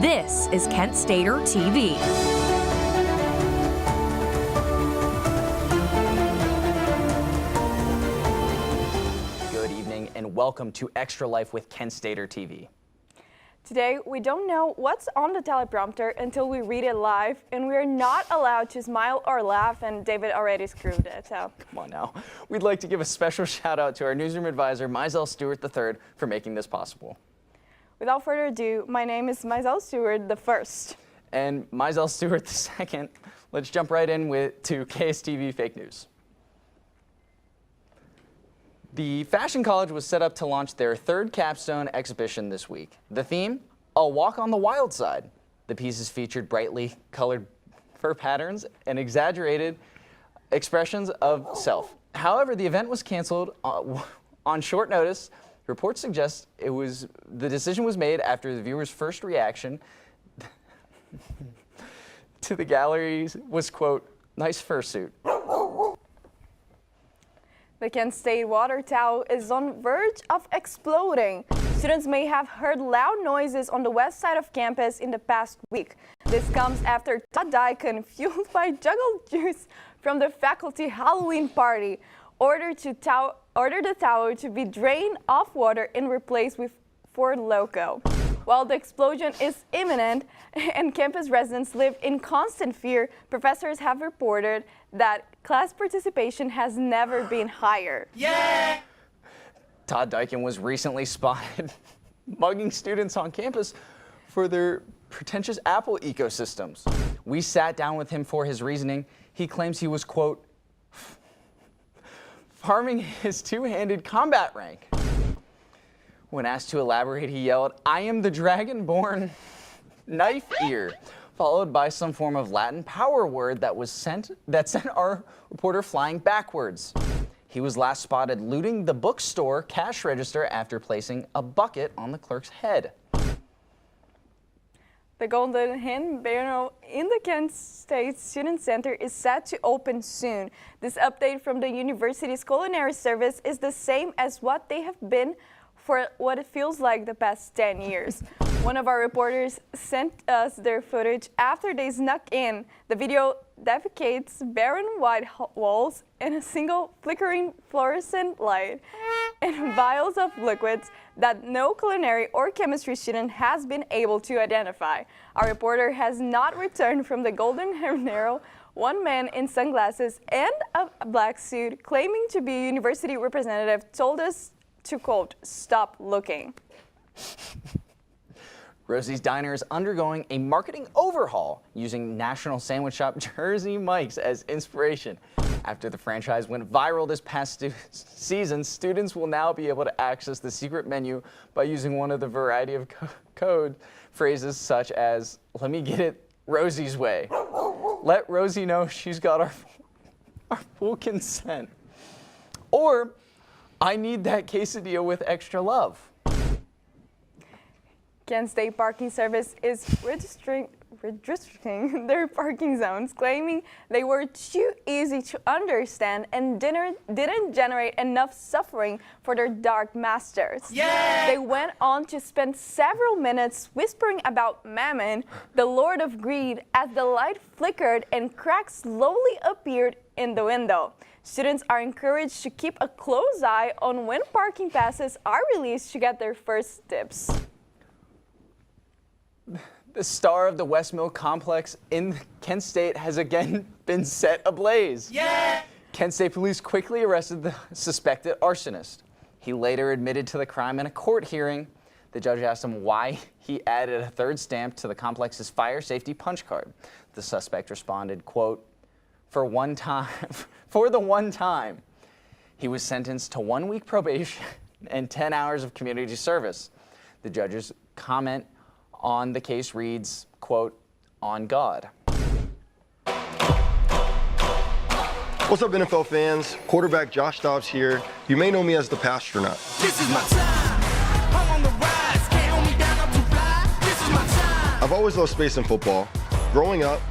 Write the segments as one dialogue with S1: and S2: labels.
S1: This is Kent Stater TV.
S2: Good evening and welcome to Extra Life with Kent Stater TV.
S3: Today, we don't know what's on the teleprompter until we read it live, and we're not allowed to smile or laugh, and David already screwed it, so.
S2: Come on now. We'd like to give a special shout out to our newsroom advisor, Mizell Stewart III, for making this possible.
S3: Without further ado, my name is Mizell Stewart the First.
S2: And Mizell Stewart the Second. Let's jump right in to KSTV Fake News. The Fashion College was set up to launch their third capstone exhibition this week. The theme, A Walk on the Wild Side. The pieces featured brightly colored fur patterns and exaggerated expressions of self. However, the event was canceled on short notice. Reports suggest the decision was made after the viewers' first reaction to the gallery was, quote, nice fursuit.
S3: The Kent State water tower is on verge of exploding. Students may have heard loud noises on the west side of campus in the past week. This comes after Todd Dyken, fueled by juggled juice from the faculty Halloween party, ordered the tower to be drained of water and replaced with Ford Loco. While the explosion is imminent and campus residents live in constant fear, professors have reported that class participation has never been higher.
S2: Yeah! Todd Dyken was recently spotted mugging students on campus for their pretentious Apple ecosystems. We sat down with him for his reasoning. He claims he was, quote, farming his two-handed combat rank. When asked to elaborate, he yelled, I am the dragon-born knife ear, followed by some form of Latin power word that sent our reporter flying backwards. He was last spotted looting the bookstore cash register after placing a bucket on the clerk's head.
S3: The Golden Hen Barrel in the Kent State Student Center is set to open soon. This update from the university's culinary service is the same as what they have been for what it feels like the past 10 years. One of our reporters sent us their footage after they snuck in. The video depicts barren white walls and a single flickering fluorescent light and vials of liquids that no culinary or chemistry student has been able to identify. Our reporter has not returned from the Golden Habanero. One man in sunglasses and a black suit claiming to be a university representative told us to, quote, stop looking.
S2: Rosie's Diner is undergoing a marketing overhaul using national sandwich shop Jersey Mike's as inspiration. After the franchise went viral this past season, students will now be able to access the secret menu by using one of the variety of code phrases such as, let me get it Rosie's way. Let Rosie know she's got our full consent. Or, I need that quesadilla with extra love.
S3: Kent State Parking Service is redistricting their parking zones, claiming they were too easy to understand and didn't generate enough suffering for their dark masters. Yeah! They went on to spend several minutes whispering about Mammon, the Lord of Greed, as the light flickered and cracks slowly appeared in the window. Students are encouraged to keep a close eye on when parking passes are released to get their first tips.
S2: The star of the West Mill complex in Kent State has again been set ablaze. Yeah! Kent State police quickly arrested the suspected arsonist. He later admitted to the crime in a court hearing. The judge asked him why he added a third stamp to the complex's fire safety punch card. The suspect responded, quote, for the one time, he was sentenced to 1 week probation and 10 hours of community service. The judge's comment on the case reads, quote, on God.
S4: What's up, NFL fans? Quarterback Josh Dobbs here. You may know me as the Pastronaut.
S5: This is my time. I'm on the rise. Can't hold me down, I'm too fly. This is my time.
S4: I've always loved space and football. Growing up,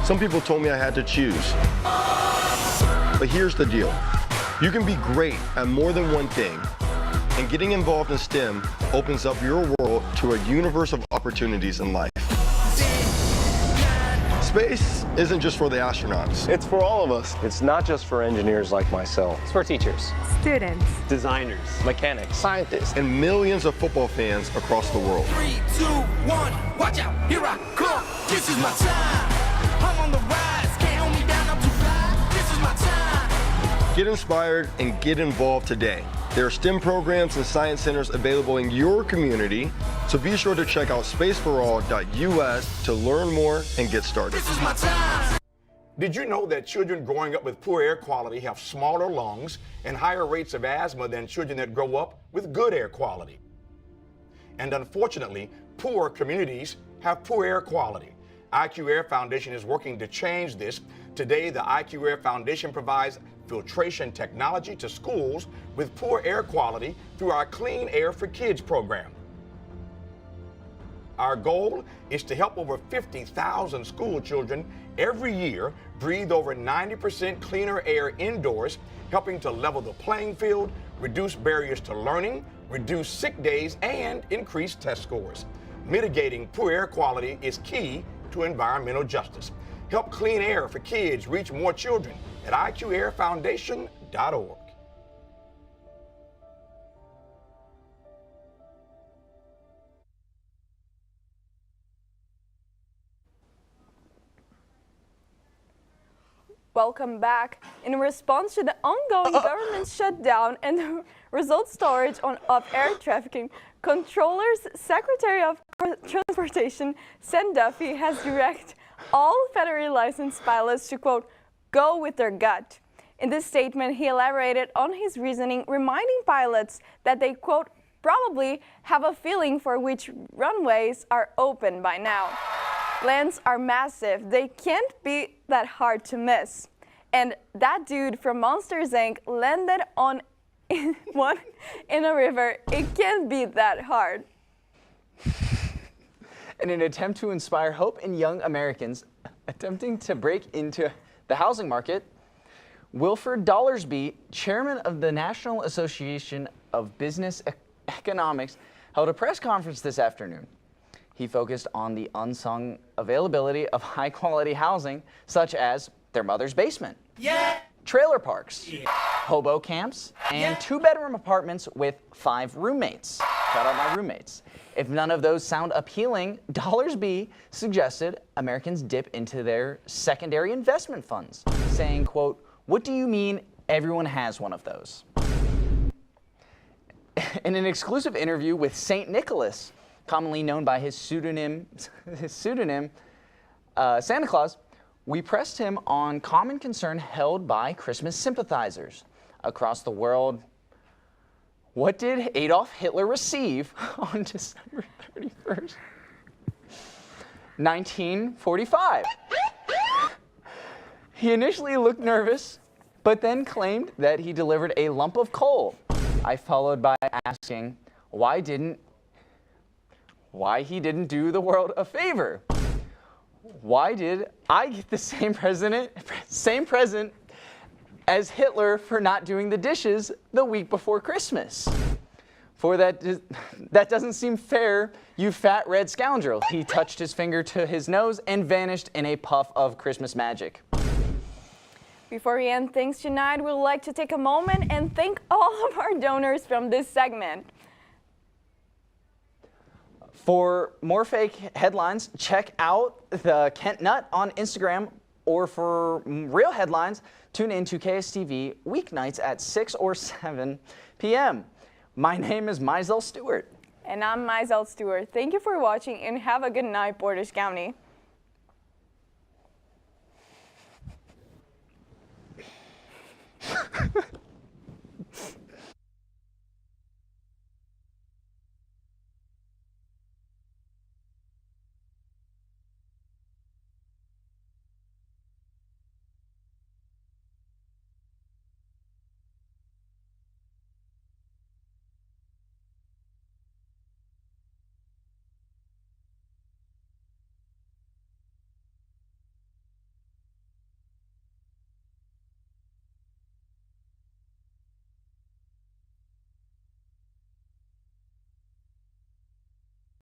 S4: some people told me I had to choose. But here's the deal. You can be great at more than one thing, and getting involved in STEM opens up your world to a universe of opportunities in life. Space isn't just for the astronauts.
S6: It's for all of us. It's not just for engineers like myself.
S7: It's for teachers,
S1: Students.
S7: designers,
S6: Mechanics, scientists,
S4: And millions of football fans across the world.
S5: 3, 2, 1, watch out, here I come. This is my time. I'm on the rise, can't hold me down, I'm too fly. This is my time.
S4: Get inspired and get involved today. There are STEM programs and science centers available in your community, so be sure to check out spaceforall.us to learn more and get started.
S5: This is my time.
S8: Did you know that children growing up with poor air quality have smaller lungs and higher rates of asthma than children that grow up with good air quality? And unfortunately, poor communities have poor air quality. IQ Air Foundation is working to change this. Today, the IQ Air Foundation provides filtration technology to schools with poor air quality through our Clean Air for Kids program. Our goal is to help over 50,000 school children every year breathe over 90% cleaner air indoors, helping to level the playing field, reduce barriers to learning, reduce sick days, and increase test scores. Mitigating poor air quality is key to environmental justice. Help Clean Air for Kids reach more children at IQAirFoundation.org.
S3: Welcome back. In response to the ongoing government shutdown and the result storage of air trafficking, Controller's Secretary of Transportation, Sam Duffy, has directed all federally licensed pilots to, quote, go with their gut. In this statement, he elaborated on his reasoning, reminding pilots that they, quote, probably have a feeling for which runways are open by now. Lands are massive. They can't be that hard to miss. And that dude from Monsters, Inc. landed on one in a river. It can't be that hard.
S2: In an attempt to inspire hope in young Americans attempting to break into the housing market, Wilford Dollersby, chairman of the National Association of Business Economics, held a press conference this afternoon. He focused on the unsung availability of high-quality housing, such as their mother's basement, trailer parks, hobo camps, and two-bedroom apartments with 5 roommates. Shout out my roommates. If none of those sound appealing, Dollersby suggested Americans dip into their secondary investment funds, saying, quote, what do you mean everyone has one of those? In an exclusive interview with St. Nicholas, commonly known by his pseudonym Santa Claus, we pressed him on common concern held by Christmas sympathizers across the world. What did Adolf Hitler receive on December 31st, 1945? He initially looked nervous, but then claimed that he delivered a lump of coal. I followed by asking why he didn't do the world a favor. Why did I get the same present as Hitler for not doing the dishes the week before Christmas? For that doesn't seem fair, you fat red scoundrel. He touched his finger to his nose and vanished in a puff of Christmas magic.
S3: Before we end things tonight, we'd like to take a moment and thank all of our donors from this segment.
S2: For more fake headlines, check out the Kent Nut on Instagram, or for real headlines, tune in to KSTV weeknights at 6 or 7 p.m. My name is Mizell Stewart.
S3: And I'm Mizell Stewart. Thank you for watching and have a good night, Portage County.